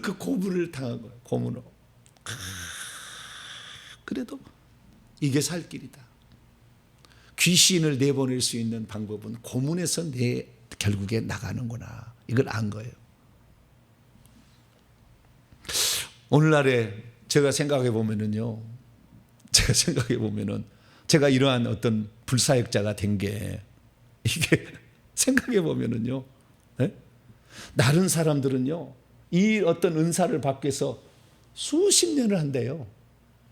그 고문을 당한 거예요. 고문으로. 그래도 이게 살 길이다. 귀신을 내보낼 수 있는 방법은 고문에서 결국에 나가는구나. 이걸 안 거예요. 오늘날에 제가 생각해 보면은 제가 이러한 어떤 불사역자가 된 게 이게 생각해 보면은요, 다른 사람들은요, 이 어떤 은사를 받기 위해서 수십 년을 한대요.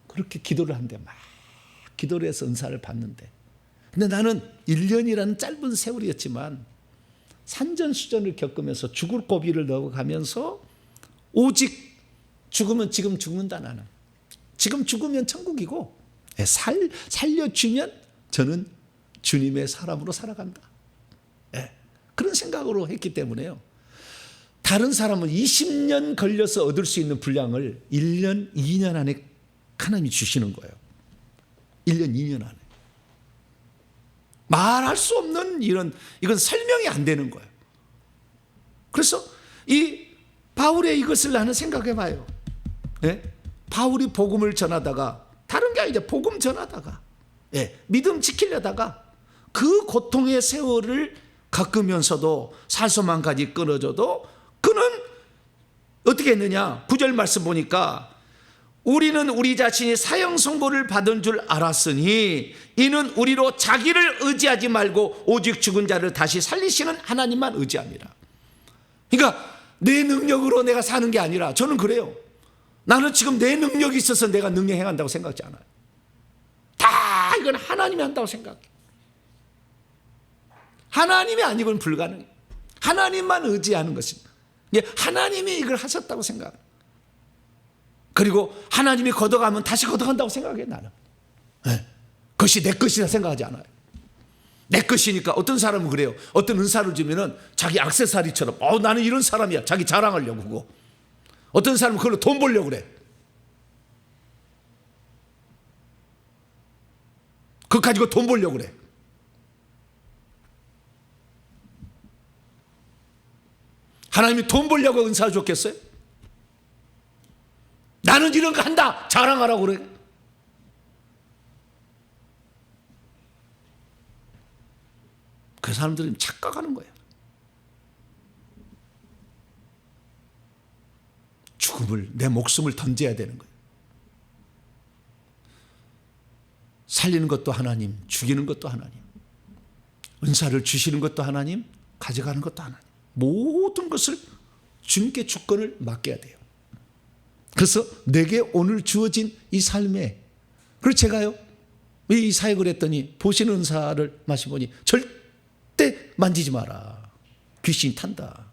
그렇게 기도를 한대. 막 기도를 해서 은사를 받는데. 근데 나는 1년이라는 짧은 세월이었지만 산전수전을 겪으면서 죽을 고비를 넘어가면서 오직 죽으면 지금 죽는다. 나는 지금 죽으면 천국이고 살려주면 저는 주님의 사람으로 살아간다. 그런 생각으로 했기 때문에요. 다른 사람은 20년 걸려서 얻을 수 있는 분량을 1년, 2년 안에 하나님이 주시는 거예요. 1년, 2년 안에. 말할 수 없는 이건 설명이 안 되는 거예요. 그래서 이 바울의 이것을 나는 생각해 봐요. 바울이 복음을 전하다가, 다른 게 아니죠. 복음 전하다가, 믿음 지키려다가 그 고통의 세월을 겪으면서도 살소만까지 끊어져도 그는 어떻게 했느냐. 9절 말씀 보니까 우리는 우리 자신이 사형 선고를 받은 줄 알았으니 이는 우리로 자기를 의지하지 말고 오직 죽은 자를 다시 살리시는 하나님만 의지합니다. 그러니까 내 능력으로 내가 사는 게 아니라, 저는 그래요. 나는 지금 내 능력이 있어서 내가 능력 행한다고 생각하지 않아요. 다 이건 하나님이 한다고 생각해. 하나님이 아니고는 불가능해. 하나님만 의지하는 것입니다. 하나님이 이걸 하셨다고 생각해. 그리고 하나님이 걷어가면 다시 걷어간다고 생각해. 나는 그것이 내 것이라 생각하지 않아요. 내 것이니까. 어떤 사람은 그래요. 어떤 은사를 주면은 자기 액세서리처럼 나는 이런 사람이야. 자기 자랑하려고 그거. 어떤 사람은 그걸로 돈 벌려고 그래. 그거 가지고 돈 벌려고 그래. 하나님이 돈 벌려고 은사 줬겠어요? 나는 이런 거 한다 자랑하라고 그래. 그 사람들은 착각하는 거예요. 내 목숨을 던져야 되는 거예요. 살리는 것도 하나님, 죽이는 것도 하나님, 은사를 주시는 것도 하나님, 가져가는 것도 하나님. 모든 것을 주님께 주권을 맡겨야 돼요. 그래서 내게 오늘 주어진 이 삶에, 그리고 제가요 이 사역을 했더니 보시는 은사를 마셔보니 절대 만지지 마라. 귀신이 탄다.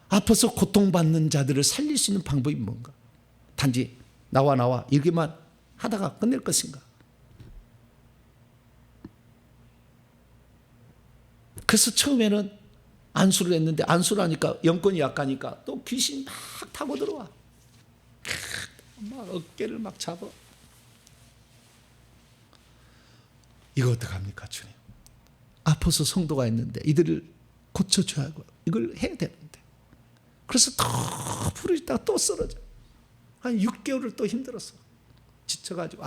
아파서 고통받는 자들을 살릴 수 있는 방법이 뭔가? 단지 나와 이렇게만 하다가 끝낼 것인가? 그래서 처음에는 안수를 했는데, 안수를 하니까 영권이 약하니까 또 귀신이 막 타고 들어와. 막 어깨를 막 잡아. 이거 어떡합니까 주님? 아파서 성도가 있는데 이들을 고쳐줘야 하고 이걸 해야 되는데. 그래서 더 부르짖다가 또 쓰러져. 한 6개월을 또 힘들었어. 지쳐가지고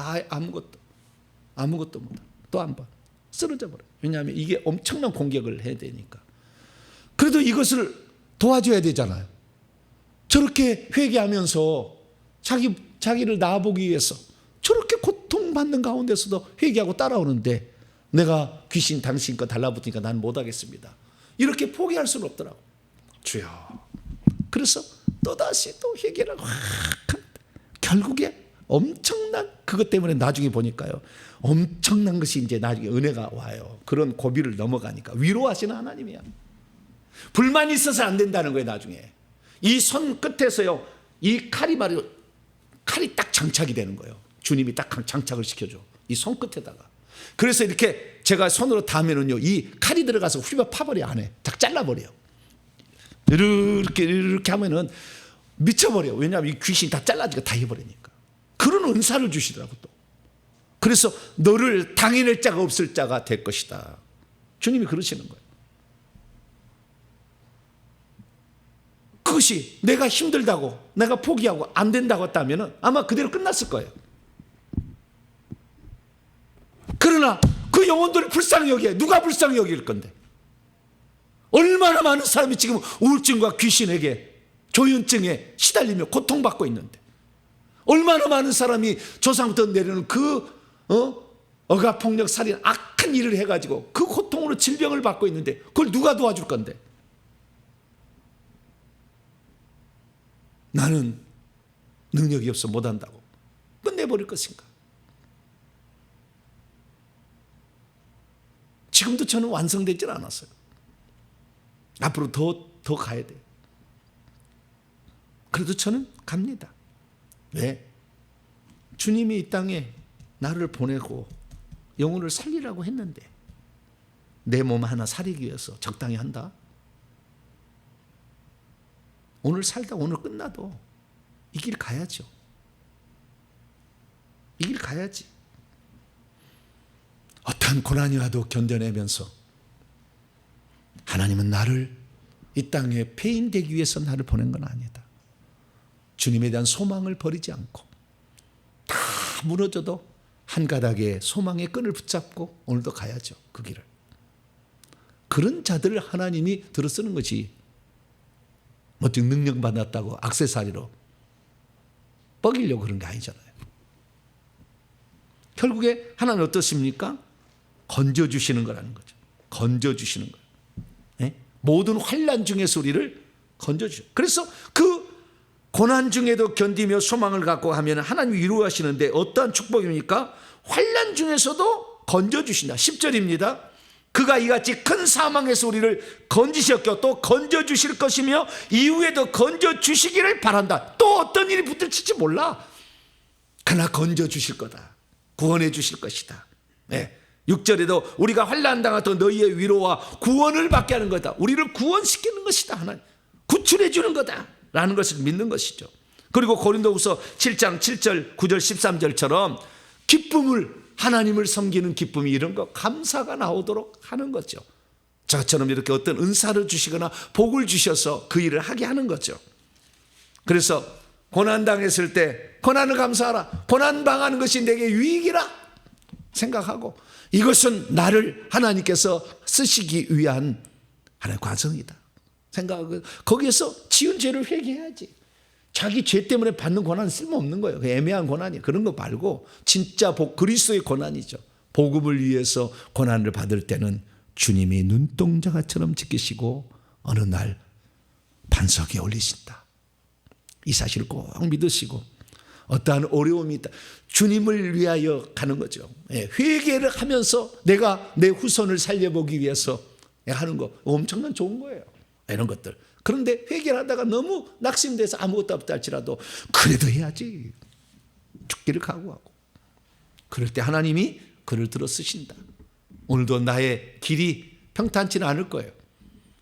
아무것도 못해. 또 한 번 쓰러져 버려. 왜냐하면 이게 엄청난 공격을 해야 되니까. 그래도 이것을 도와줘야 되잖아요. 저렇게 회개하면서 자기를 나아보기 위해서 저렇게 고통받는 가운데서도 회개하고 따라오는데, 내가 귀신 당신 거 달라붙으니까 난 못하겠습니다. 이렇게 포기할 수는 없더라고. 주여. 그래서 또다시 또 회개를 결국에 엄청난, 그것 때문에 나중에 보니까요, 엄청난 것이 이제 나중에 은혜가 와요. 그런 고비를 넘어가니까 위로하시는 하나님이야. 불만이 있어서 안 된다는 거예요. 나중에 이 손 끝에서요, 이 칼이 딱 장착이 되는 거예요. 주님이 딱 장착을 시켜줘, 이 손 끝에다가. 그래서 이렇게 제가 손으로 닿으면은요, 이 칼이 들어가서 휘바 파버려. 안에 딱 잘라버려요. 이렇게 하면은 미쳐버려. 왜냐하면 이 귀신이 다 잘라지고 다 해버리니까. 그런 은사를 주시더라고 또. 그래서 너를 당해낼 자가 없을 자가 될 것이다. 주님이 그러시는 거예요. 그것이 내가 힘들다고, 내가 포기하고 안 된다고 했다면 아마 그대로 끝났을 거예요. 그러나 그 영혼들을 불쌍히 여기에 누가 불쌍히 여길 건데? 얼마나 많은 사람이 지금 우울증과 귀신에게, 조현증에 시달리며 고통받고 있는데, 얼마나 많은 사람이 조상부터 내려오는 그 억압폭력 살인 악한 일을 해가지고 그 고통으로 질병을 받고 있는데, 그걸 누가 도와줄 건데? 나는 능력이 없어 못한다고 끝내버릴 것인가? 지금도 저는 완성되질 않았어요. 앞으로 더 가야 돼요. 그래도 저는 갑니다. 왜? 주님이 이 땅에 나를 보내고 영혼을 살리라고 했는데 내 몸 하나 살리기 위해서 적당히 한다? 오늘 살다 오늘 끝나도 이 길 가야죠. 이 길 가야지. 어떠한 고난이 와도 견뎌내면서 하나님은 나를 이 땅에 폐인되기 위해서 나를 보낸 건 아니다. 주님에 대한 소망을 버리지 않고 다 무너져도 한 가닥의 소망의 끈을 붙잡고 오늘도 가야죠. 그 길을. 그런 자들을 하나님이 들어쓰는 것이 멋진 능력 받았다고 액세서리로 뻐기려고 그런 게 아니잖아요. 결국에 하나님은 어떻습니까? 건져주시는 거라는 거죠. 건져주시는 거예요. 네? 모든 환난 중에서 우리를 건져주셔요. 그래서 그 고난 중에도 견디며 소망을 갖고 하면 하나님이 위로하시는데 어떠한 축복입니까? 환난 중에서도 건져주신다. 10절입니다. 그가 이같이 큰 사망에서 우리를 건지셨고 또 건져주실 것이며 이후에도 건져주시기를 바란다. 또 어떤 일이 붙을지 몰라. 그러나 건져주실 거다. 구원해 주실 것이다. 6절에도 우리가 환난 당하던 너희의 위로와 구원을 받게 하는 거다. 우리를 구원시키는 것이다. 하나님 구출해 주는 거다 라는 것을 믿는 것이죠. 그리고 고린도후서 7장 7절 9절 13절처럼 기쁨을, 하나님을 섬기는 기쁨이 이런 거 감사가 나오도록 하는 거죠. 저처럼 이렇게 어떤 은사를 주시거나 복을 주셔서 그 일을 하게 하는 거죠. 그래서 고난당했을 때 고난을 감사하라. 고난 당하는 것이 내게 유익이라 생각하고 이것은 나를 하나님께서 쓰시기 위한 하나의 과정이다 생각하고 거기에서 지은 죄를 회개해야지. 자기 죄 때문에 받는 고난은 쓸모없는 거예요. 애매한 고난이에요. 그런 거 말고 진짜 그리스도의 고난이죠. 복음을 위해서 고난을 받을 때는 주님이 눈동자처럼 지키시고 어느 날 반석에 올리신다. 이 사실을 꼭 믿으시고 어떠한 어려움이 있다. 주님을 위하여 가는 거죠. 회개를 하면서 내가 내 후손을 살려보기 위해서 하는 거 엄청난 좋은 거예요. 이런 것들. 그런데 회개를 하다가 너무 낙심돼서 아무것도 없다 할지라도 그래도 해야지. 죽기를 각오하고. 그럴 때 하나님이 그를 들어 쓰신다. 오늘도 나의 길이 평탄치는 않을 거예요.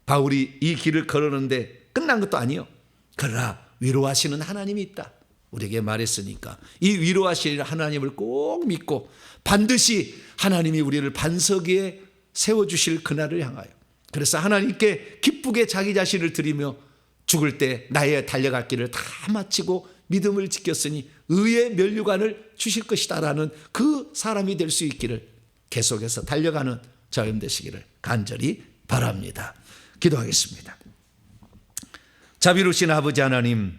바울이 이 길을 걸었는데 끝난 것도 아니에요. 그러나 위로하시는 하나님이 있다. 우리에게 말했으니까 이 위로하시는 하나님을 꼭 믿고 반드시 하나님이 우리를 반석 위에 세워주실 그날을 향하여 그래서 하나님께 기쁘게 자기 자신을 드리며 죽을 때 나의 달려갈 길을 다 마치고 믿음을 지켰으니 의의 면류관을 주실 것이다 라는 그 사람이 될 수 있기를 계속해서 달려가는 저염 되시기를 간절히 바랍니다. 기도하겠습니다. 자비로우신 아버지 하나님,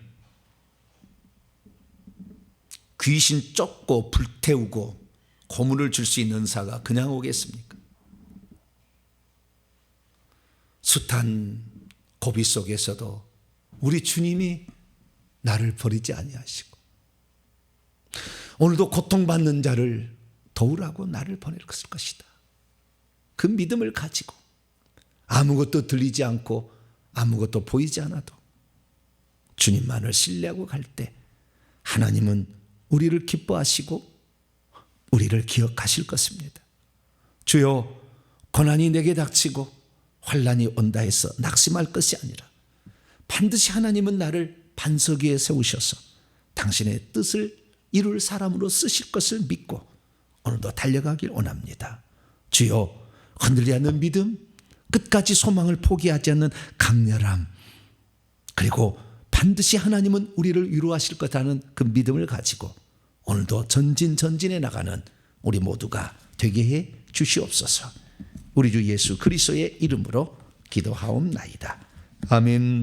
귀신 쫓고 불태우고 고문을 줄 수 있는 사가 그냥 오겠습니까? 숱한 고비 속에서도 우리 주님이 나를 버리지 아니하시고 오늘도 고통받는 자를 도우라고 나를 보낼 것이다. 그 믿음을 가지고 아무것도 들리지 않고 아무것도 보이지 않아도 주님만을 신뢰하고 갈 때 하나님은 우리를 기뻐하시고 우리를 기억하실 것입니다. 주여, 고난이 내게 닥치고 환난이 온다 해서 낙심할 것이 아니라 반드시 하나님은 나를 반석 위에 세우셔서 당신의 뜻을 이룰 사람으로 쓰실 것을 믿고 오늘도 달려가길 원합니다. 주여, 흔들리지 않는 믿음, 끝까지 소망을 포기하지 않는 강렬함, 그리고 반드시 하나님은 우리를 위로하실 거라는 그 믿음을 가지고 오늘도 전진해 나가는 우리 모두가 되게 해 주시옵소서. 우리 주 예수 그리스도의 이름으로 기도하옵나이다. 아멘.